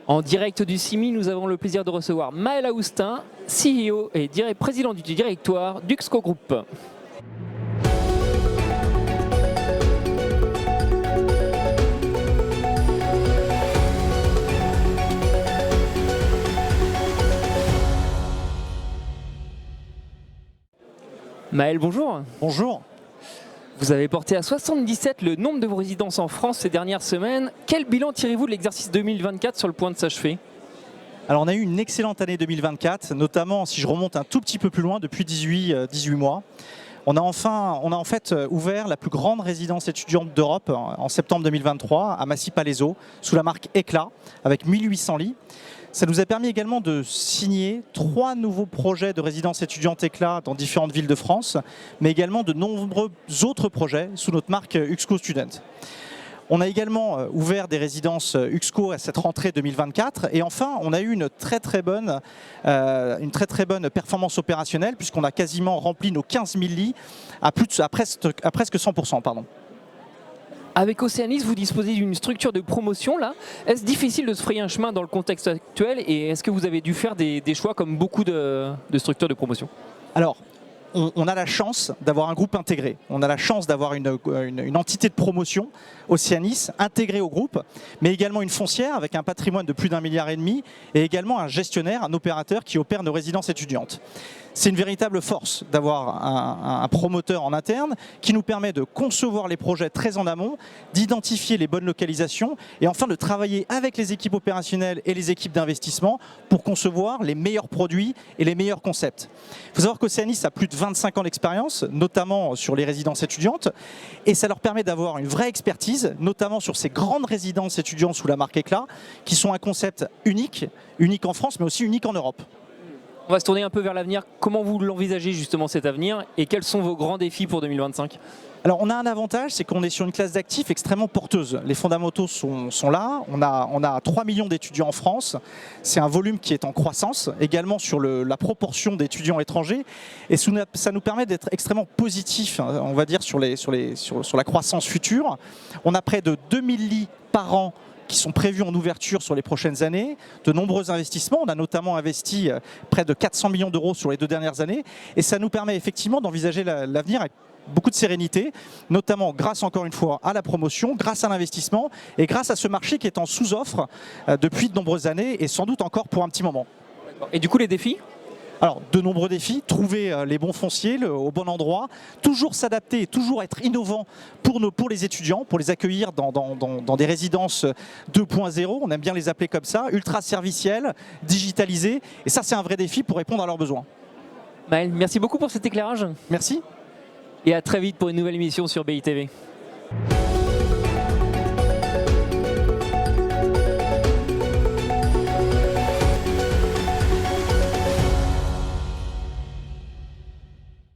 En direct du CIMI, nous avons le plaisir de recevoir Maël Aoustin, CEO et président du directoire d'Uxco Group. Maël, bonjour. Bonjour. Vous avez porté à 77 le nombre de vos résidences en France ces dernières semaines. Quel bilan tirez-vous de l'exercice 2024 sur le point de s'achever ? Alors on a eu une excellente année 2024, notamment si je remonte un tout petit peu plus loin, depuis 18 mois. On a en fait ouvert la plus grande résidence étudiante d'Europe en septembre 2023 à Massy-Palaiseau, sous la marque Éclat, avec 1800 lits. Ça nous a permis également de signer 3 nouveaux projets de résidence étudiante Éclat dans différentes villes de France, mais également de nombreux autres projets sous notre marque Uxco Student. On a également ouvert des résidences Uxco à cette rentrée 2024 et enfin on a eu une très très bonne performance opérationnelle puisqu'on a quasiment rempli nos 15 000 lits à presque 100%. Avec Oceanis, vous disposez d'une structure de promotion là. Est-ce difficile de se frayer un chemin dans le contexte actuel et est-ce que vous avez dû faire des choix comme beaucoup de structures de promotion ? Alors, on a la chance d'avoir un groupe intégré. On a la chance d'avoir une entité de promotion, Oceanis, intégrée au groupe, mais également une foncière avec un patrimoine de plus d'1,5 milliard et également un gestionnaire, un opérateur qui opère nos résidences étudiantes. C'est une véritable force d'avoir un promoteur en interne qui nous permet de concevoir les projets très en amont, d'identifier les bonnes localisations et enfin de travailler avec les équipes opérationnelles et les équipes d'investissement pour concevoir les meilleurs produits et les meilleurs concepts. Il faut savoir qu'Oceanis a plus de 25 ans d'expérience, notamment sur les résidences étudiantes, et ça leur permet d'avoir une vraie expertise, notamment sur ces grandes résidences étudiantes sous la marque Éclat, qui sont un concept unique en France, mais aussi unique en Europe. On va se tourner un peu vers l'avenir. Comment vous l'envisagez justement cet avenir et quels sont vos grands défis pour 2025 ? Alors on a un avantage, c'est qu'on est sur une classe d'actifs extrêmement porteuse. Les fondamentaux sont là, on a 3 millions d'étudiants en France, c'est un volume qui est en croissance, également sur la proportion d'étudiants étrangers, et ça nous permet d'être extrêmement positif, on va dire, sur la croissance future. On a près de 2000 lits par an qui sont prévus en ouverture sur les prochaines années, de nombreux investissements. On a notamment investi près de 400 millions d'euros sur les 2 dernières années, et ça nous permet effectivement d'envisager l'avenir avec beaucoup de sérénité, notamment grâce encore une fois à la promotion, grâce à l'investissement et grâce à ce marché qui est en sous-offre depuis de nombreuses années et sans doute encore pour un petit moment. Et du coup les défis ? Alors, de nombreux défis, trouver les bons fonciers au bon endroit, toujours s'adapter et toujours être innovant pour les étudiants, pour les accueillir dans des résidences 2.0, on aime bien les appeler comme ça, ultra servicielles, digitalisées, et ça c'est un vrai défi pour répondre à leurs besoins. Maël, merci beaucoup pour cet éclairage. Merci. Et à très vite pour une nouvelle émission sur BITV.